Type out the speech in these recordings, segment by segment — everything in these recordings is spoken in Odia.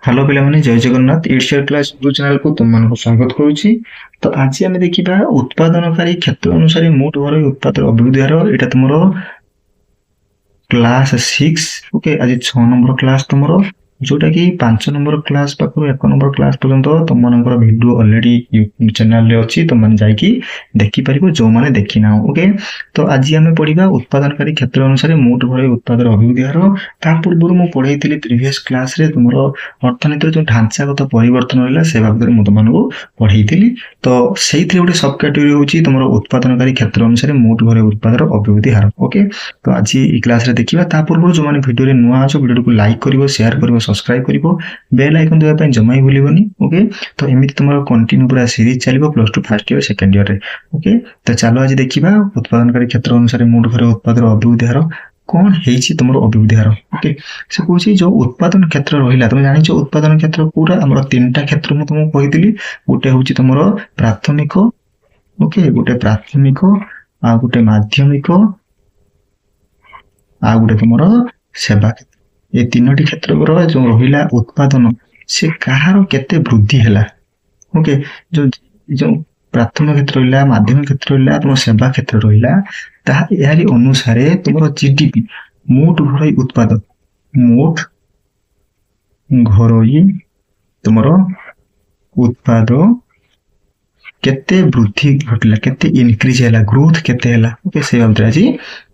हेलो पे जय Jagannath it's class YouTube channel को तुम मान स्वागत करुच्ची। तो आज आम देखा उत्पादनकारी क्षेत्र अनुसार मोट घर उत्पादन अभिवृद्धि हार यहाँ तुम क्लास 6 ओके आज 6 नंबर क्लास तुम जोटा कि 5 नंबर क्लास पाखु 1 नंबर क्लास पर्यंत तुम मान वीडियो ऑलरेडी यूट्यूब चैनल रे अच्छी तुम मैंने जाकि देखिपर जो मैंने देखी ना ओके। तो आज आम पढ़ा उत्पादनकारी क्षेत्र अनुसार मोट घर उत्पादन अभिवृद्धि हार ता पूर्व मुझे पढ़ाई प्रीवियस क्लास रे तुम अर्थनीतिर जो ढांचागत परिवर्तन रहा से बाबद मुझे तुमको पढ़ाई। तो से गोटे सब कैटेगरी हूँ तुम उत्पादनकारी क्षेत्र अनुसार मोट घर उत्पादन अभिवृद्धि हार ओके। तो आज ये क्लास रे देखिबा ता पूर्व जो मैंने वीडियो रे नुआ आछो वीडियो को लाइक करिवो शेयर करिवो सब्सक्राइब करिवो बेल आइकन देबा पय जमा ही भूलिबोनी ओके। तो एमिति तुमरो कंटिन्यू पूरा सीरीज चलिबो plus two first year second year रे ओके। तो चलो आज देखिबा उत्पादनकारी क्षेत्र अनुसार मोट घर उत्पादन अभिवृद्धि हार कौन हेछि तुमर अभिवृद्धि हार ओके। से कहछि जो उत्पादन क्षेत्र रहिला तुम जानिछो उत्पादन क्षेत्र पूरा हमर तीनटा क्षेत्र मु तुमको कहितली गोटे होछि तुमर प्राथमिक ओके गोटे प्राथमिक आ गोटे माध्यमिक आ गोटे तुम सेवा क्षेत्र ये तीनोटी क्षेत्र जो रहा उत्पादन से कहार केते वृद्धि है ओके। जो जो प्राथमिक क्षेत्र रहा माध्यमिक क्षेत्र रहा तुम सेवा क्षेत्र रहा यारी अनुसार तुम जीडीपी मोट घर उत्पादन मोट घर तुम उत्पाद केते वृद्धि घटला केते इनक्रीज है ग्रोथ केते है ओके। से बाबद आज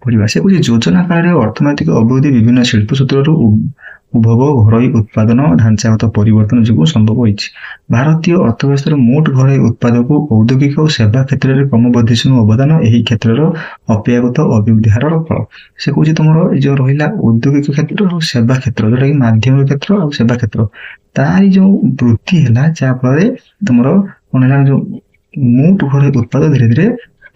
पढ़ा से कुछ योजना काल अर्थनैतिक अभिवृद्धि विभिन्न शिल्प सूत्र उद्भव घर उत्पादन ढांचागत परिवर्तन जो संभव होती भारतीय अर्थव्यवस्था मोट घर उत्पाद को औद्योगिक और सेवा क्षेत्र में क्रमवर्धिष्णु अवदान यही क्षेत्र अपेक्षागत अभिवृद्धि हार फल। से कौन तुम जो रहा औद्योगिक क्षेत्र और सेवा क्षेत्र जोटा कि माध्यमिक क्षेत्र और सेवा क्षेत्र तारी जो वृद्धि है जहाँफल तुम कौन है जो मोट घर उत्पाद धीरे धीरे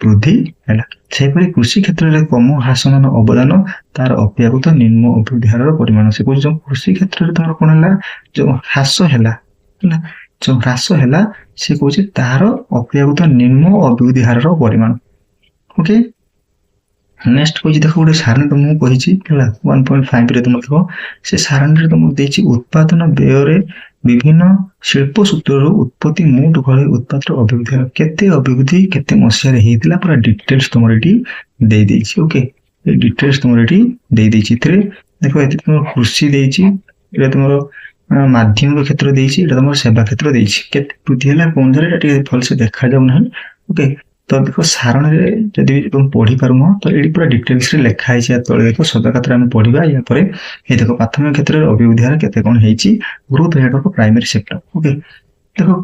वृद्धि है। कृषि क्षेत्र में कम ह्रासमान अवदान तार अपेक्षाकृत निम्न अभिवृद्धि हार परिमाण से जो कृषि क्षेत्र में तुम कौन है जो ह्रास है जो ह्रास है सी कौन तार अपेक्षाकृत निम्न अभिवृद्धि हार परिमाण ओके। नेक्स्ट कह देख गोटे सारणी तुमको कही 1.5 तुम देख से सारणी तुमको देती उत्पादन व्यय विभिन्न शिल्प सूत्र उत्पत्ति मोट घर उत्पाद अभिवृद्धि केते अभिवृद्धि केते मसीह होता पूरा डिटेल्स तुम दे देछि ओके। डिटेल्स तुम दे देख ये तुम कृषि देछि तुम माध्यमिक क्षेत्र देछि तुम सेवा क्षेत्र देछि केते वृद्धि है कौन जगह भल से देखा जाऊना ओके। तो देखो सारणी जदि तुम पढ़ी पारुन तो ये पूरा डिटेल्स लिखाई तले देख सदा कथा पढ़ा या ये देखो प्राथमिक क्षेत्र में अभिवृद्धि हार केते कौन होती growth rate of primary sector okay. देखो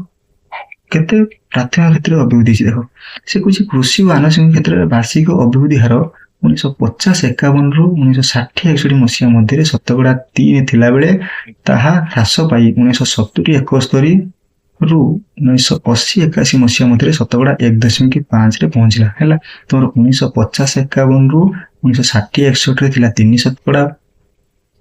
केते प्राथमिक क्षेत्र में अभिवृद्धि देखो से कुछ कृषि और आनुषंगिक क्षेत्र में वार्षिक अभिवृद्धि हार 1950-51 रु 1960-61 मसीहा मध्य 3% थिला बेले ताहा ह्रास पाई 1970-71 रु 1980-81 मसीहा मध्य 1.5 रे पहुंचला है। तुम 1950-51 रु 1960-61 थिला 3%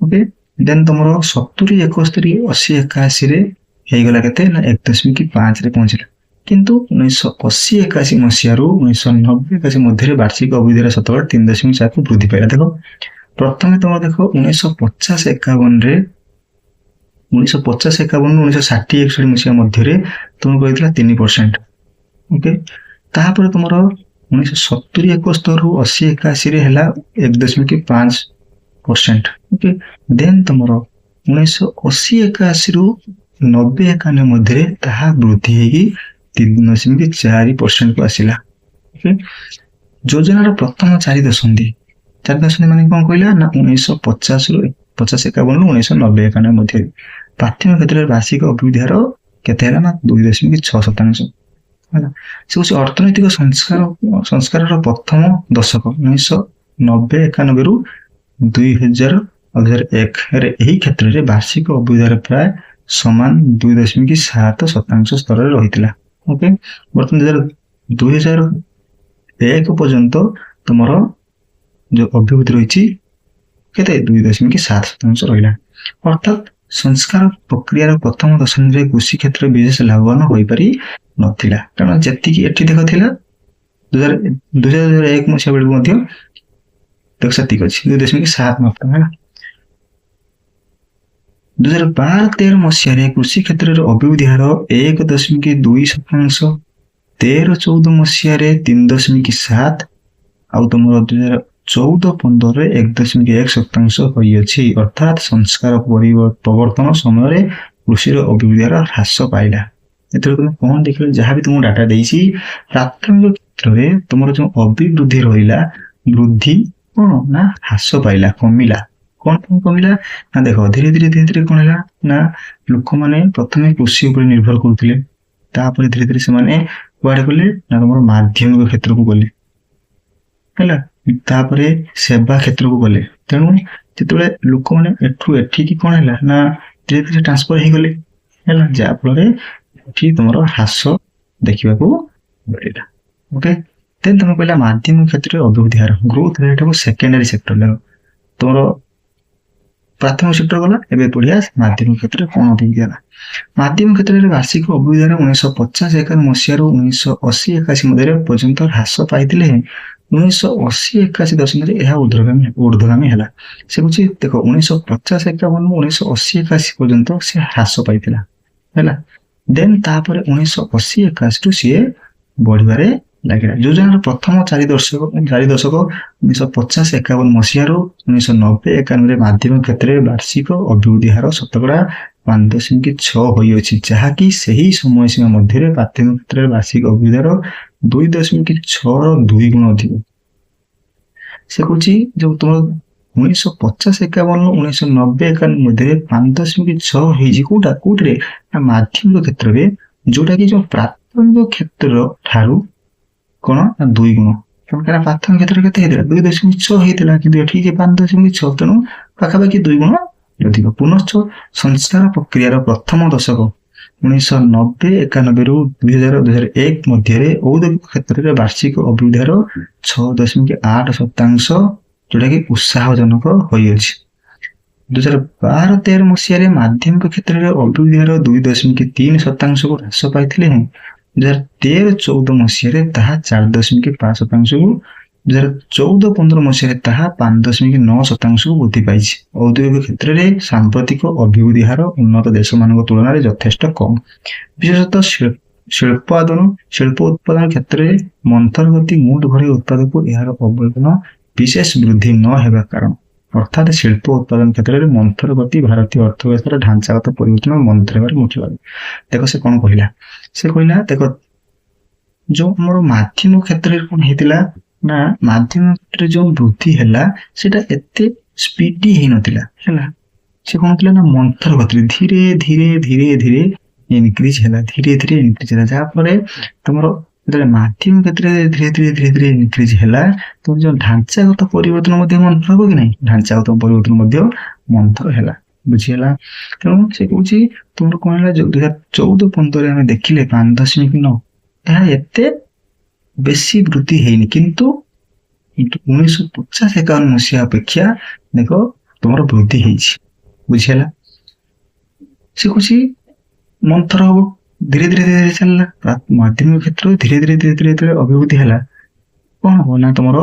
ओके। देन तुम 70-71-80-81 रे हेगला केते ना 1.5 रे पहुंचला किंतु 1980-81 मसीहा रु 1990-81 मध्य वार्षिक अभिवृद्धि 3.4 को वृद्धि पाइला। देखो प्रथम तुम देखो 1950-51 रे 1950-51 1960-61 मसीहा मध्य तुम कही 3% ओके। तापर तुम 1970-71 रु 80-81 रे है 1.5% ओके। देन तुम 1980-81 रु 90-91 मध्य ताहा वृद्धि होगी 3.4% को आसिला ओके। योजनार प्रथम 4 दशंधि माने कौन कहला ना 1950 रु 50-51 रु 1990-91 मध्य प्राथमिक क्षेत्र में वार्षिक अभिवृद्धि हार केते है ना 2.6% से कुछ अर्थनैतिक संस्कार प्रथम दशक 1990-91 रु 2000-2001 यही क्षेत्र में वार्षिक अभिवृद्धि प्राय समान 2.7% स्तर में रही ओके। बर्तमान 2001 पर्यंत तुम जो अभिवृद्धि रही 2.7% रहा अर्थात संस्कार प्रक्रियार प्रथम दशंधि कृषि क्षेत्र विशेष लाभवान हो पारि नथिला कारण जेतिकी एठी देख थिला 2001 मसीहा बेलू देख सतिक अच्छी 2.7 है। 2012-13 ମସିହାରେ କୃଷି କ୍ଷେତ୍ରରେ ଅଭିବୃଦ୍ଧି ହାର 1.2%, 13-14 ମସିହାରେ 3.7, ଆଉ ତୁମର 2014-15ରେ 1.1% ହୋଇଅଛି। ଅର୍ଥାତ୍ ସଂସ୍କାର ପ୍ରବର୍ତ୍ତନ ସମୟରେ କୃଷିର ଅଭିବୃଦ୍ଧି ହାର ହ୍ରାସ ପାଇଲା। ଏଥିରେ ତୁମେ କଣ ଦେଖିଲ, ଯାହା ବି ତୁମକୁ ଡାଟା ଦେଇଛି, ପ୍ରାଥମିକ କ୍ଷେତ୍ରରେ ତୁମର ଯୋଉ ଅଭିବୃଦ୍ଧି ରହିଲା, ବୃଦ୍ଧି କଣ ନା ହ୍ରାସ ପାଇଲା, କମିଲା। କଣ ପାଇଁ କମିଲା ନା ଦେଖ, ଧୀରେ ଧୀରେ କଣ ହେଲା ନା ଲୋକମାନେ ପ୍ରଥମେ କୃଷି ଉପରେ ନିର୍ଭର କରୁଥିଲେ, ତାପରେ ଧୀରେ ଧୀରେ ସେମାନେ କୁଆଡେ ଗଲେ ନା ତମର ମାଧ୍ୟମିକ କ୍ଷେତ୍ରକୁ ଗଲେ, ହେଲା, ତାପରେ ସେବା କ୍ଷେତ୍ରକୁ ଗଲେ। ତେଣୁ ଯେତେବେଳେ ଲୋକମାନେ ଏଠୁ ଏଠିକି କଣ ହେଲା ନା ଧୀରେ ଧୀରେ ଟ୍ରାନ୍ସଫର ହେଇଗଲେ, ହେଲା, ଯାହା ଫଳରେ ଏଠି ତମର ହ୍ରାସ ଦେଖିବାକୁ ମିଳିଲା। ଓକେ, ଦେନ୍ ତମେ କହିଲା ମାଧ୍ୟମିକ କ୍ଷେତ୍ରରେ ଅଭିବୃଦ୍ଧି ହାର, growth rate of secondary sector. ତମର ପ୍ରାଥମିକ ସେକ୍ଟର ଗଲା, ଏବେ ପଢିଆ ମାଧ୍ୟମିକ କ୍ଷେତ୍ରରେ କଣ ଅଭିବୃଦ୍ଧି ହେଲା। ମାଧ୍ୟମିକ କ୍ଷେତ୍ରରେ ବାର୍ଷିକ ଅଭିବୃଦ୍ଧି ହାର 1950-51 ମସିହାରୁ 1980-81 ମଧ୍ୟରେ ପର୍ଯ୍ୟନ୍ତ ହ୍ରାସ ପାଇଥିଲେ, 1980-81 ଦଶକରେ ଏହା ଊର୍ଧ୍ୱଗାମୀ ହେଲା। ସେ କହୁଛି ଦେଖ, 1950-51 1980-81 ପର୍ଯ୍ୟନ୍ତ ସେ ହ୍ରାସ ପାଇଥିଲା, ହେଲା। ଦେନ୍ ତାପରେ 1980-81 ରୁ ସିଏ ବଢିବାରେ ଲାଗିଲା। ଯୋଜନାର ପ୍ରଥମ 4 ଦଶକ 1950-51 ମସିହାରୁ 1990-91ରେ ମାଧ୍ୟମିକ କ୍ଷେତ୍ରରେ ବାର୍ଷିକ ଅଭିବୃଦ୍ଧି ହାର ଶତକଡ଼ା 5.6 ହୋଇଅଛି, ଯାହାକି ସେହି ସମୟସୀମା ମଧ୍ୟରେ ପ୍ରାଥମିକ କ୍ଷେତ୍ରରେ ବାର୍ଷିକ ଅଭିବୃଦ୍ଧି ହାର 2.6ର 2 ଗୁଣ ଅଧିକ। ସେ କହୁଛି ଯୋଉ ତୁମର 1950-51 1990-91 ମଧ୍ୟରେ 5.6 ହେଇଛି, କୋଉଥିରେ ନା ମାଧ୍ୟମିକ କ୍ଷେତ୍ରରେ, ଯୋଉଟା କି ଯୋଉ ପ୍ରାଥମିକ କ୍ଷେତ୍ର ଠାରୁ କଣ ନା 2 ଗୁଣ। କାରଣ ପ୍ରାଥମିକ କ୍ଷେତ୍ରରେ କେତେ ହେଇଥିଲା, 2.6 ହେଇଥିଲା, କିନ୍ତୁ ଏଠି 5.6, ତେଣୁ ପାଖାପାଖି 2 ଗୁଣ ଅଧିକ। ପୁନଶ୍ଚ ସଂସ୍କାର ପ୍ରକ୍ରିୟାର ପ୍ରଥମ ଦଶକ 1990-91 ରୁ 2000-2001 ମଧ୍ୟରେ ଔଦ୍ୟୋଗିକ କ୍ଷେତ୍ରରେ ବାର୍ଷିକ ଅଭିବୃଦ୍ଧି ହାର 6.8%, ଯୋଉଟା କି ଉତ୍ସାହଜନକ ହୋଇଅଛି। 2012-13 ମସିହାରେ ମାଧ୍ୟମିକ କ୍ଷେତ୍ରରେ ଅଭିବୃଦ୍ଧି ହାର 2.3%କୁ ହ୍ରାସ ପାଇଥିଲେ, 2013-14 ମସିହାରେ ତାହା 4.5%କୁ, 2014-15 ମସିହାରେ ତାହା 5.9%କୁ ବୃଦ୍ଧି ପାଇଛି। ଔଦ୍ୟୋଗିକ କ୍ଷେତ୍ରରେ ସାମ୍ପ୍ରତିକ ଅଭିବୃଦ୍ଧି ହାର ଉନ୍ନତ ଦେଶମାନଙ୍କ ତୁଳନାରେ ଯଥେଷ୍ଟ କମ୍, ବିଶେଷତଃ ଶିଳ୍ପ ଉତ୍ପାଦନ କ୍ଷେତ୍ରରେ ମନ୍ଥର ଗତି ମୋଟ ଘରୋଇ ଉତ୍ପାଦକୁ ଏହାର ଅବଦାନ ବିଶେଷ ବୃଦ୍ଧି ନ ହେବା କାରଣ। ଅର୍ଥାତ୍ ଶିଳ୍ପ ଉତ୍ପାଦନ କ୍ଷେତ୍ରରେ ମନ୍ଥର ଗତି ଭାରତୀୟ ଅର୍ଥବ୍ୟବସ୍ଥାର ଢାଞ୍ଚାଗତ ପରିବର୍ତ୍ତନ ମନ୍ଥର ହେବାର ମୁଖ୍ୟ କାରଣ। ଦେଖ ସେ କଣ କହିଲା, ସେ କହିଲା ଦେଖ, ଯୋଉ ଆମର ମାଧ୍ୟମିକ କ୍ଷେତ୍ରରେ କଣ ହେଇଥିଲା ନା ମାଧ୍ୟମିକ କ୍ଷେତ୍ରରେ ଯୋଉ ବୃଦ୍ଧି ହେଲା ସେଟା ଏତେ ସ୍ପିଡି ହେଇନଥିଲା, ହେଲା। ସେ କଣ ଥିଲା ନା ମନ୍ଥର ଗତିରେ ଧୀରେ ଧୀରେ ଇନକ୍ରିଜ ହେଲା, ଯାହାଫଳରେ ତମର ଯେତେବେଳେ ମାଧ୍ୟମିକ କ୍ଷେତ୍ରରେ ଧୀରେ ଧୀରେ ଇନକ୍ରିଜ ହେଲା, ତମର ଯୋଉ ଢାଞ୍ଚାଗତ ପରିବର୍ତ୍ତନ ମଧ୍ୟ ମନ୍ଥର ହବ କି ନାହିଁ, ଢାଞ୍ଚାଗତ ପରିବର୍ତ୍ତନ ମଧ୍ୟ ମନ୍ଥର ହେଲା, ବୁଝିହେଲା। ତେଣୁ ସେ କହୁଛି ତମର କଣ ହେଲା, 2014-15ରେ ଆମେ ଦେଖିଲେ 5.9, ଏହା ଏତେ ବେଶୀ ବୃଦ୍ଧି ହେଇନି, କିନ୍ତୁ 1950-51 ମସିହା ଅପେକ୍ଷା ଦେଖ ତମର ବୃଦ୍ଧି ହେଇଛି, ବୁଝିହେଲା। ସେ କହୁଛି ମନ୍ଥର ହବ, ଧୀରେ ଧୀରେ ଚାଲିଲା। ମାଧ୍ୟମିକ କ୍ଷେତ୍ର ଧୀରେ ଧୀରେ ଅଭିବୃଦ୍ଧି ହେଲା, କଣ ହବ ନା ତମର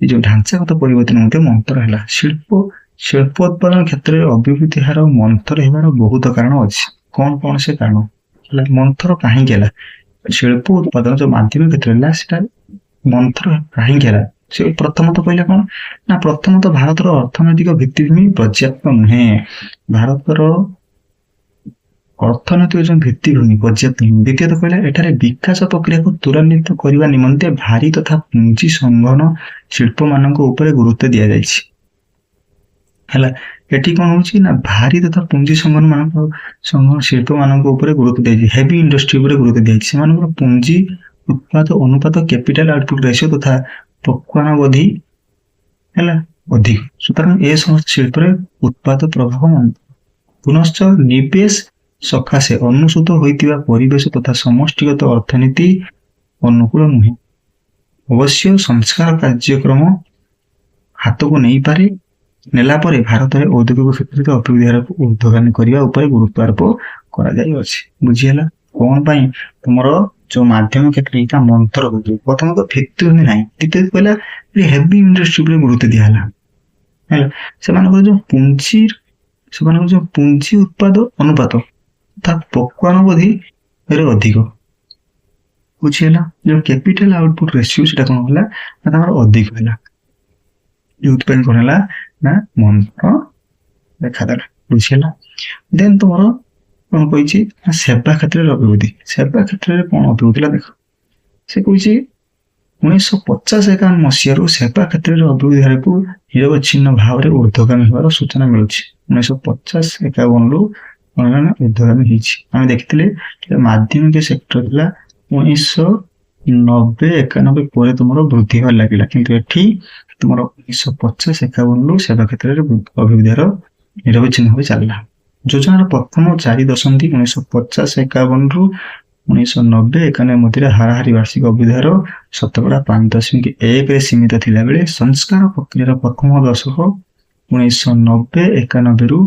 ଏ ଯୋଉ ଢାଞ୍ଚାଗତ ପରିବର୍ତ୍ତନ ମଧ୍ୟ ମନ୍ଥର ହେଲା। ଶିଳ୍ପ ଉତ୍ପାଦନ କ୍ଷେତ୍ରରେ ଅଭିବୃଦ୍ଧି ହାର ମନ୍ଥର ହେବାର ବହୁତ କାରଣ ଅଛି। କଣ ସେ କାରଣ ହେଲା, ମନ୍ଥର କାହିଁକି ହେଲା, ଶିଳ୍ପ ଉତ୍ପାଦନ ଯୋଉ ମାଧ୍ୟମିକ କ୍ଷେତ୍ର ହେଲା ସେଟା ମନ୍ଥର କାହିଁକି ହେଲା। ସେ ପ୍ରଥମତଃ କହିଲା କଣ ନା, ପ୍ରଥମତଃ ଭାରତର ଅର୍ଥନୈତିକ ଭିତ୍ତିଭୂମି ପର୍ଯ୍ୟାପ୍ତ ନୁହେଁ। ଭାରତର ଅର୍ଥନୈତିକ ଯୋଉ ଭିତ୍ତିଭୂମି ପର୍ଯ୍ୟାପ୍ତ ନୁହେଁ। ଦ୍ୱିତୀୟତଃ କହିଲା, ଏଠାରେ ବିକାଶ ପ୍ରକ୍ରିୟାକୁ ତ୍ୱରାନ୍ୱିତ କରିବା ନିମନ୍ତେ ଭାରୀ ତଥା ପୁଞ୍ଜି ସଂଘନ ଶିଳ୍ପ ମାନଙ୍କ ଉପରେ ଗୁରୁତ୍ୱ ଦିଆଯାଇଛି, ହେଲା। ଏଠି କଣ ହଉଛି ନା ଭାରୀ ତଥା ପୁଞ୍ଜି ସଂଘନ ଶିଳ୍ପ ମାନଙ୍କ ଉପରେ ଗୁରୁତ୍ୱ ଦିଆଯାଇଛି, ହେଭି ଇଣ୍ଡଷ୍ଟ୍ରି ଉପରେ ଗୁରୁତ୍ୱ ଦିଆଯାଇଛି। ସେମାନଙ୍କର ପୁଞ୍ଜି ଉତ୍ପାଦ ଅନୁପାତ, କ୍ୟାପିଟାଲ ଆଉଟପୁଟ ରେସିଓ ତଥା ପ୍ରକ୍ରିୟାବଧି ହେଲା ଅଧିକ, ସୁତରାଂ ଏ ସମସ୍ତ ଶିଳ୍ପରେ ଉତ୍ପାଦ ପ୍ରଭାବ ପୁନଶ୍ଚ ନିବେଶ ସକାଶେ ଅନୁସୂତ ହୋଇଥିବା ପରିବେଶ ତଥା ସମଷ୍ଟିଗତ ଅର୍ଥନୀତି ଅନୁକୂଳ ନୁହେଁ। ଅବଶ୍ୟ ସଂସ୍କାର କାର୍ଯ୍ୟକ୍ରମ ହାତକୁ ନେଲା ପରେ ଭାରତରେ ଔଦ୍ୟୋଗିକ କ୍ଷେତ୍ରରେ ଅଭିବୃଦ୍ଧି ହାରକୁ ଊର୍ଧ୍ୱଗାମୀ କରିବା ଉପରେ ଗୁରୁତ୍ୱ ଆରୋପ କରାଯାଇଅଛି, ବୁଝିହେଲା। କଣ ପାଇଁ ତମର ଯୋଉ ମାଧ୍ୟମିକ କ୍ଷେତ୍ରରେ ଏଇଟା ମନ୍ଥର ହଉଛି, ପ୍ରଥମତଃ ଭିତ୍ତିଭୂମି ନାହିଁ, ଦ୍ୱିତୀୟ କହିଲା ହେଭି ଇଣ୍ଡଷ୍ଟ୍ରି ଉପରେ ଗୁରୁତ୍ୱ ଦିଆହେଲା, ହେଲା। ସେମାନଙ୍କର ଯୋଉ ପୁଞ୍ଜି ସେମାନଙ୍କ ଯୋଉ ପୁଞ୍ଜି ଉତ୍ପାଦ ଅନୁପାତ ତା ପକ୍ୱାନୁବୋଧୀରେ ଅଧିକ। ବୁଝିହେଲା? ଯୋଉ କ୍ୟାପିଟାଲ ଆଉଟପୁଟ ରେସିଓ ସେଟା କଣ ହେଲା ନା ତାଙ୍କର ଅଧିକ ହେଲା, ଯୋଉଥିପାଇଁ କଣ ହେଲା ନା ମନ୍ଥର ଦେଖାଦେଲା। ବୁଝିହେଲା? ଦେନ୍ ତମର କଣ କହିଛି ନା ସେବା କ୍ଷେତ୍ରରେ ଅଭିବୃଦ୍ଧି। ସେବା କ୍ଷେତ୍ରରେ କଣ ଅଭିବୃଦ୍ଧି ହେଲା ଦେଖ, ସେ କହୁଛି 1950-51 ମସିହାରୁ ସେବା କ୍ଷେତ୍ରରେ ଅଭିବୃଦ୍ଧି ହାରକୁ ନିରବଚ୍ଛିନ୍ନ ଭାବରେ ଊର୍ଦ୍ଧ୍ୱଗାମୀ ହେବାର ସୂଚନା ମିଳୁଛି। 1950-51ରୁ ଊର୍ଦ୍ଧ୍ୱଗାମୀ ହେଇଛି। ଆମେ ଦେଖିଥିଲେ ମାଧ୍ୟମିକ ସେକ୍ଟର ଥିଲା 1990-91 ପରେ ତୁମର ବୃଦ୍ଧି ହେବାର ଲାଗିଲା, କିନ୍ତୁ ଏଠି ତୁମର 1950-51ରୁ ସେବା କ୍ଷେତ୍ରରେ ଅଭିବୃଦ୍ଧି ହାର ନିରବଚ୍ଛିନ୍ନ ଭାବେ ଚାଲିଲା। ଯୋଜନାର ପ୍ରଥମ 4 ଦଶନ୍ଧି 1950-51ରୁ 1990-91 ମଧ୍ୟରେ ହାରାହାରି ବାର୍ଷିକ ଅଭିବୃଦ୍ଧି ହାର 5.1ରେ ସୀମିତ ଥିଲାବେଳେ ସଂସ୍କାର ପ୍ରକ୍ରିୟାର ପ୍ରଥମ ଦଶକ 1990-91ରୁ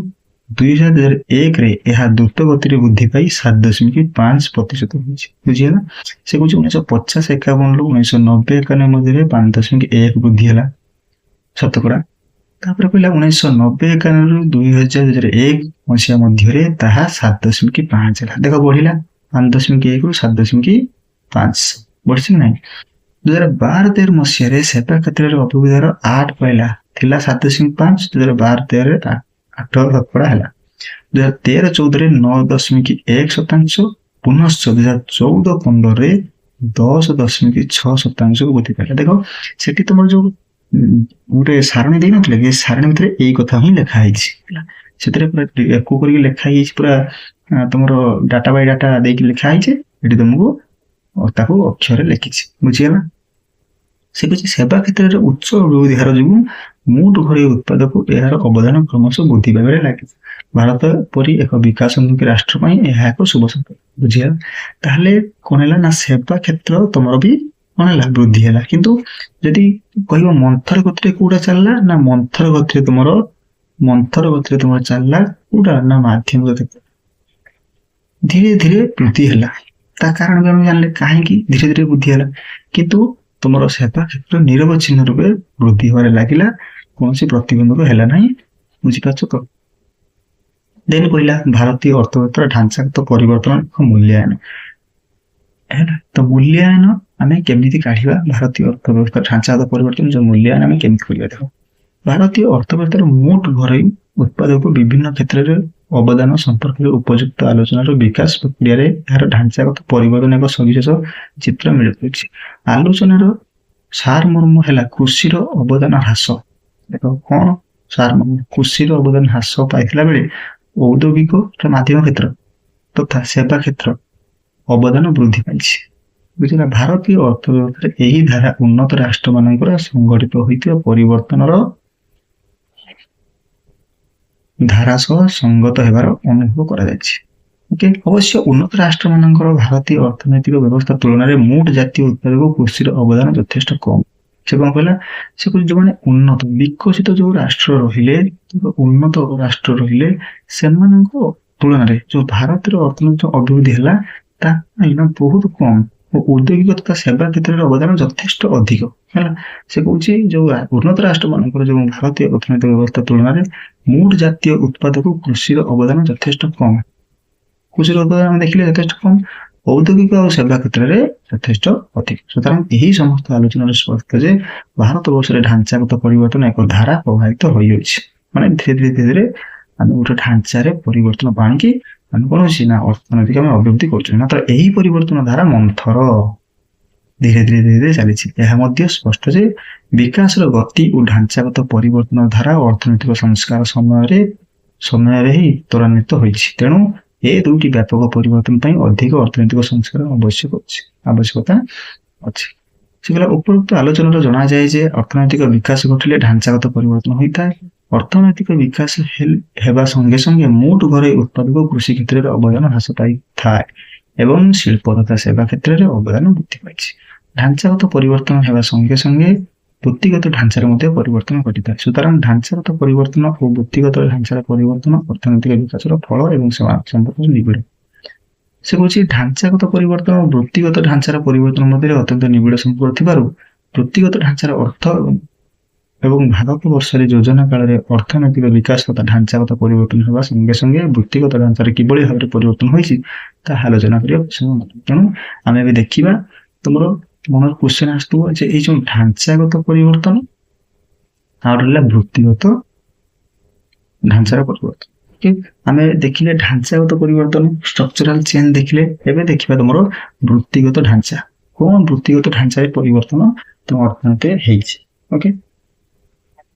2001ରେ ଏହା ଦ୍ରୁତ ଗତିରେ ବୃଦ୍ଧି ପାଇ 7.5% ହୋଇଛି। ବୁଝିହେଲା? ସେ କହୁଛି 1950-51ରୁ 1990-91 ମଧ୍ୟରେ 5.1 ବୃଦ୍ଧି ହେଲା ଶତକଡ଼ା। ତାପରେ କହିଲା 1990-91ରୁ 2001 ମସିହା ମଧ୍ୟରେ ତାହା 7.5 ହେଲା। ଦେଖ ବଢିଲା 5.1ରୁ 7.5 ବଢିଛି କି ନାହିଁ। 2012-13 ମସିହାରେ ସେବା କ୍ଷେତ୍ରରେ ଅଭିବୃଦ୍ଧି ହାର 8 ପାଇଲା, ଥିଲା 7.5, 2012-13ରେ 8 ଶତକଡ଼ା ହେଲା। 2013-14ରେ 9.1%, ପୁନଶ୍ଚ 2014-15ରେ 10.6%କୁ ବୃଦ୍ଧି ପାଇଲା। ଦେଖ ସେଠି ତମର ଯୋଉ ଗୋଟେ ସାରଣୀ ଦେଇନଥିଲେ କି, ସାରଣୀ ଭିତରେ ଏଇ କଥା ହିଁ ଲେଖା ହେଇଛି। ସେଥିରେ ପୁରା ଏକୁ କରିକି ଲେଖା ହେଇଛି, ପୁରା ତମର ଡାଟା ବାଇ ଡାଟା ଦେଇକି ଲେଖା ହେଇଛି। ଏଠି ତମକୁ ତାକୁ ଅକ୍ଷରରେ ଲେଖିଛି। ବୁଝିଗଲା? ସେ କହୁଛି ସେବା କ୍ଷେତ୍ରରେ ଉଚ୍ଚ ଅଭିବୃଦ୍ଧି ହାର ଯୋଗୁଁ ମୋଟ ଘରୋଇ ଉତ୍ପାଦକୁ ଏହାର ଅବଦାନ କ୍ରମଶଃ ବୃଦ୍ଧି ପାଇବାରେ ଲାଗିଛି। ଭାରତ ପରି ଏକ ବିକାଶୋନ୍ମୁଖୀ ରାଷ୍ଟ୍ର ପାଇଁ ଏହା ଏକ ଶୁଭ ସଂକେତ। ବୁଝିଗଲା? ତାହେଲେ କଣ ହେଲା ନା ସେବା କ୍ଷେତ୍ର ତମର ବି କଣ ହେଲା ବୃଦ୍ଧି ହେଲା। କିନ୍ତୁ ଯଦି କହିବ ମନ୍ଥର ଗତିରେ କୋଉଟା ଚାଲିଲା ନା ମନ୍ଥର ଗତିରେ ତମର ଚାଲିଲା କୋଉଟା ନା ମାଧ୍ୟମିକ କ୍ଷେତ୍ର ଧୀରେ ଧୀରେ ବୃଦ୍ଧି ହେଲା। ତା କାରଣ ବି ଆମେ ଜାଣିଲେ କାହିଁକି ଧୀରେ ଧୀରେ ବୃଦ୍ଧି ହେଲା। କିନ୍ତୁ ତୁମର ସେବା କ୍ଷେତ୍ର ନିରବଚ୍ଛିନ୍ନ ରୂପେ ବୃଦ୍ଧି ହେବାରେ ଲାଗିଲା, କୌଣସି ପ୍ରତିବନ୍ଧକ ହେଲା ନାହିଁ। ବୁଝିପାରୁଛ ତ? ଦେନ୍ କହିଲା ଭାରତୀୟ ଅର୍ଥବ୍ୟବସ୍ଥାର ଢାଞ୍ଚାଗତ ପରିବର୍ତ୍ତନ ମୂଲ୍ୟାୟନ। ତ ମୂଲ୍ୟାୟନ ଆମେ କେମିତି କାଢିବା? ଭାରତୀୟ ଅର୍ଥବ୍ୟବସ୍ଥାର ଢାଞ୍ଚାଗତ ପରିବର୍ତ୍ତନ ଯୋଉ ମୂଲ୍ୟାୟନ ଆମେ କେମିତି କରିବା? ଦେଖ, ଭାରତୀୟ ଅର୍ଥବ୍ୟବସ୍ଥାର ମୋଟ ଘରୋଇ ଉତ୍ପାଦକୁ ବିଭିନ୍ନ କ୍ଷେତ୍ରରେ ଅବଦାନ ସମ୍ପର୍କରେ ଉପଯୁକ୍ତ ଆଲୋଚନାର ବିକାଶ ପ୍ରକ୍ରିୟାରେ ଏହାର ଢାଞ୍ଚାଗତ ପରିବର୍ତ୍ତନ ଏକ ସବିଶେଷ ଚିତ୍ର ମିଳିପାରୁଛି। ଆଲୋଚନାର ସାରମର୍ମ ହେଲା କୃଷିର ଅବଦାନ ହ୍ରାସ। ଦେଖ କଣ ସାରମର୍ମ? କୃଷିର ଅବଦାନ ହ୍ରାସ ପାଇଥିଲା ବେଳେ ଔଦ୍ୟୋଗିକ ମାଧ୍ୟମ କ୍ଷେତ୍ର ତଥା ସେବା କ୍ଷେତ୍ର ଅବଦାନ ବୃଦ୍ଧି ପାଇଛି। ବୁଝିଲା? ଭାରତୀୟ ଅର୍ଥବ୍ୟବସ୍ଥାରେ ଏହି ଧାରା ଉନ୍ନତ ରାଷ୍ଟ୍ର ମାନଙ୍କର ସଂଘଟିତ ହୋଇଥିବା ପରିବର୍ତ୍ତନର ଧାରା ସହ ସଙ୍ଗତ ହେବାର ଅନୁଭବ କରାଯାଇଛି। ଓକେ, ଅବଶ୍ୟ ଉନ୍ନତ ରାଷ୍ଟ୍ର ମାନଙ୍କର ଭାରତୀୟ ଅର୍ଥନୈତିକ ବ୍ୟବସ୍ଥା ତୁଳନାରେ ମୋଟ ଜାତୀୟ ଉତ୍ପାଦକ କୃଷିର ଅବଦାନ ଯଥେଷ୍ଟ କମ୍। ସେ କଣ କହିଲା? ସେ କହୁଛି ଯୋଉମାନେ ଉନ୍ନତ ବିକଶିତ ଯୋଉ ରାଷ୍ଟ୍ର ରହିଲେ, ଉନ୍ନତ ରାଷ୍ଟ୍ର ରହିଲେ, ସେମାନଙ୍କ ତୁଳନାରେ ଯୋଉ ଭାରତର ଅର୍ଥନୈତିକ ଅଭିବୃଦ୍ଧି ହେଲା ତାହା ବହୁତ କମ୍ ଓ ଔଦ୍ୟୋଗିକ ତଥା ସେବା କ୍ଷେତ୍ରରେ ଅବଦାନ ଯଥେଷ୍ଟ ଅଧିକ ହେଲା। ସେ କହୁଛି ଯୋଉ ଉନ୍ନତ ରାଷ୍ଟ୍ର ମାନଙ୍କର ଯୋଉ ଭାରତୀୟ ଅର୍ଥନୈତିକ ବ୍ୟବସ୍ଥା ତୁଳନାରେ ମୋଟ ଜାତୀୟ ଉତ୍ପାଦକୁ କୃଷିର ଅବଦାନ ଯଥେଷ୍ଟ କମ୍। କୃଷିର ଅବଦାନ ଆମେ ଦେଖିଲେ ଯଥେଷ୍ଟ କମ୍, ଔଦ୍ୟୋଗିକ ଆଉ ସେବା କ୍ଷେତ୍ରରେ ଯଥେଷ୍ଟ ଅଧିକ। ସୁତରାଂ ଏହି ସମସ୍ତ ଆଲୋଚନାରେ ସ୍ପଷ୍ଟ ଯେ ଭାରତ ବର୍ଷରେ ଢାଞ୍ଚାଗତ ପରିବର୍ତ୍ତନ ଏକ ଧାରା ପ୍ରଭାବିତ ହୋଇଯାଇଛି। ମାନେ ଧୀରେ ଧୀରେ ଆମେ ଗୋଟେ ଢାଞ୍ଚାରେ ପରିବର୍ତ୍ତନ ଆଣିକି ଆମେ କଣ ହଉଛି ନା ଅର୍ଥନୈତିକ ଆମେ ଅଭିବୃଦ୍ଧି କରୁଛୁ। ମାତ୍ର ଏହି ପରିବର୍ତ୍ତନ ଧାରା ମନ୍ଥର ଧୀରେ ଧୀରେ ଚାଲିଛି। ଏହା ମଧ୍ୟ ସ୍ପଷ୍ଟ ଯେ ବିକାଶର ଗତି ଓ ଢାଞ୍ଚାଗତ ପରିବର୍ତ୍ତନ ଧାରା ଅର୍ଥନୈତିକ ସଂସ୍କାର ସମୟରେ ହିଁ ତ୍ୱରାନ୍ୱିତ ହୋଇଛି। ତେଣୁ ଏ ଦୁଇଟି ବ୍ୟାପକ ପରିବର୍ତ୍ତନ ପାଇଁ ଅଧିକ ଅର୍ଥନୈତିକ ସଂସ୍କାର ଆବଶ୍ୟକତା ଅଛି। ସେ କହିଲା ଉପରୋକ୍ତ ଆଲୋଚନାର ଜଣାଯାଏ ଯେ ଅର୍ଥନୈତିକ ବିକାଶ ଘଟିଲେ ଢାଞ୍ଚାଗତ ପରିବର୍ତ୍ତନ ହୋଇଥାଏ। ଅର୍ଥନୈତିକ ବିକାଶ ହେବା ସଙ୍ଗେ ସଙ୍ଗେ ମୋଟ ଘରୋଇ ଉତ୍ପାଦକ କୃଷି କ୍ଷେତ୍ରରେ ଅବଦାନ ହ୍ରାସ ପାଇଥାଏ ଏବଂ ଶିଳ୍ପ ତଥା ସେବା କ୍ଷେତ୍ରରେ ଅବଦାନ ବୃଦ୍ଧି ପାଇଛି। ଢାଞ୍ଚାଗତ ପରିବର୍ତ୍ତନ ହେବା ସଙ୍ଗେ ସଙ୍ଗେ ବୃତ୍ତିଗତ ଢାଞ୍ଚାରେ ମଧ୍ୟ ପରିବର୍ତ୍ତନ ଘଟିଥାଏ। ସୁତରାଂ ଢାଞ୍ଚାଗତ ପରିବର୍ତ୍ତନ ଓ ବୃତ୍ତିଗତ ଢାଞ୍ଚାର ପରିବର୍ତ୍ତନ ଅର୍ଥନୈତିକ ବିକାଶର ଫଳ ଏବଂ ସେମାନଙ୍କ ସମ୍ପର୍କରେ ନିବିଡ଼। ସେ କହୁଛି ଢାଞ୍ଚାଗତ ପରିବର୍ତ୍ତନ ଓ ବୃତ୍ତିଗତ ଢାଞ୍ଚାର ପରିବର୍ତ୍ତନ ମଧ୍ୟରେ ଅତ୍ୟନ୍ତ ନିବିଡ଼ ସମ୍ପର୍କ ଥିବାରୁ ବୃତ୍ତିଗତ ଢାଞ୍ଚାର ଅର୍ଥ ଏବଂ ଏବଂ ଭାରତବର୍ଷରେ ଯୋଜନା କାଳରେ ଅର୍ଥନୈତିକ ବିକାଶ ତଥା ଢାଞ୍ଚାଗତ ପରିବର୍ତ୍ତନ ହେବା ସଙ୍ଗେ ସଙ୍ଗେ ବୃତ୍ତିଗତ ଢାଞ୍ଚାରେ କିଭଳି ଭାବରେ ପରିବର୍ତ୍ତନ ହୋଇଛି ତାହା ଆଲୋଚନା କରିବା ଆବଶ୍ୟକ। ତେଣୁ ଆମେ ଏବେ ଦେଖିବା ତୁମର ମନରେ କ୍ୱେଶ୍ଚନ ଆସୁଥିବ ଯେ ଏଇ ଯୋଉ ଢାଞ୍ଚାଗତ ପରିବର୍ତ୍ତନ ଆଉ ରହିଲା ବୃତ୍ତିଗତ ଢାଞ୍ଚାର ପରିବର୍ତ୍ତନ। ଆମେ ଦେଖିଲେ ଢାଞ୍ଚାଗତ ପରିବର୍ତ୍ତନ ଷ୍ଟ୍ରକ୍ଚରାଲ ଚେଞ୍ଜ ଦେଖିଲେ, ଏବେ ଦେଖିବା ତମର ବୃତ୍ତିଗତ ଢାଞ୍ଚା। କଣ ବୃତ୍ତିଗତ ଢାଞ୍ଚାରେ ପରିବର୍ତ୍ତନ ତମ ଅର୍ଥନୀତିରେ ହେଇଛି। ଓକେ।